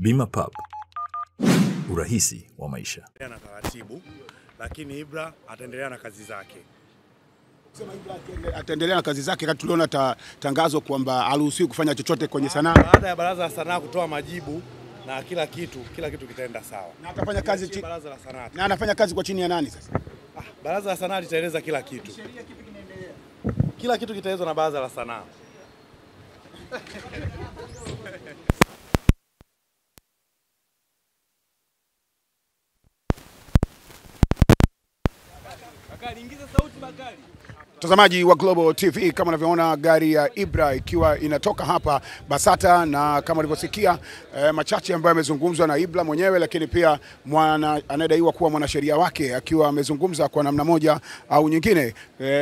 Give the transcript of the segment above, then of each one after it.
Bima Pub, urahisi wa maisha. Na taratibu, lakini Ibra ataendelea na kazi zake. Sema Ibra ataendelea na kazi zake, kati tuliona tangazo kwamba haruhusiwi kufanya chochote kwenye sanaa. Baada ya baraza la sanaa kutoa majibu na kila kitu kitaenda sawa. Na atafanya kazi baraza la sanaa. Na anafanya kazi kwa chini ya nani sasa? Baraza la sanaa litaeleza kila kitu. Sheria kipi kinaendelea? Kila kitu kitaelezwa na baraza la sanaa. Mtazamaji wa Global TV, kama unavyoona gari ya Ibra ikiwa inatoka hapa Basata, na kama ulivyosikia machache ambayo yamezungumzwa na Ibra mwenyewe, lakini pia anadaiwa kuwa mwanasheria wake akiwa amezungumza kwa namna moja au nyingine,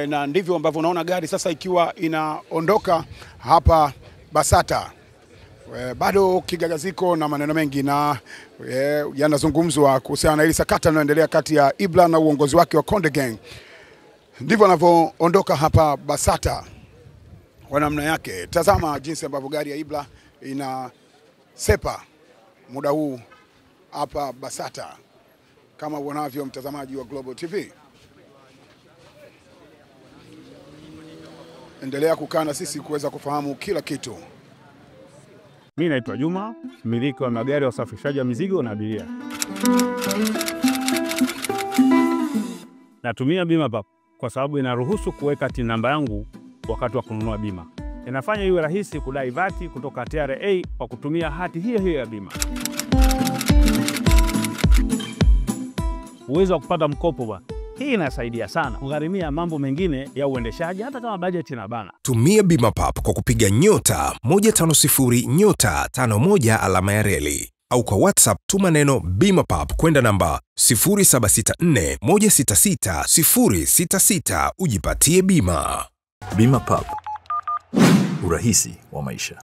na ndivyo ambavyo unaona gari sasa ikiwa inaondoka hapa Basata. Bado kigagaziko na maneno mengi na yanazungumzwa kuhusiana na hili sakata linaloendelea kati ya Ibra na uongozi wake wa Konde Gang. Ndivyo anavyoondoka hapa Basata kwa namna yake. Tazama jinsi ambavyo gari ya Ibra inasepa muda huu hapa Basata, kama uonavyo mtazamaji wa Global TV. Endelea kukaa na sisi kuweza kufahamu kila kitu. Mimi naitwa Juma, mmiliki wa magari ya usafirishaji wa mizigo na abiria. Natumia Bima Pub kwa sababu inaruhusu kuweka TIN namba yangu wakati wa kununua bima. Inafanya iwe rahisi kudai vati kutoka TRA kwa kutumia hati hiyo ya bima. Uwezo wa kupata mkopo bwana. Hii inasaidia sana kugharimia mambo mengine ya uendeshaji hata kama bajeti inabana. Tumia Bima Pub kwa kupiga *150*51 alama ya reli, au kwa WhatsApp tuma neno Bima Pub kwenda namba 0764166066 ujipatie bima. Bima Pub, urahisi wa maisha.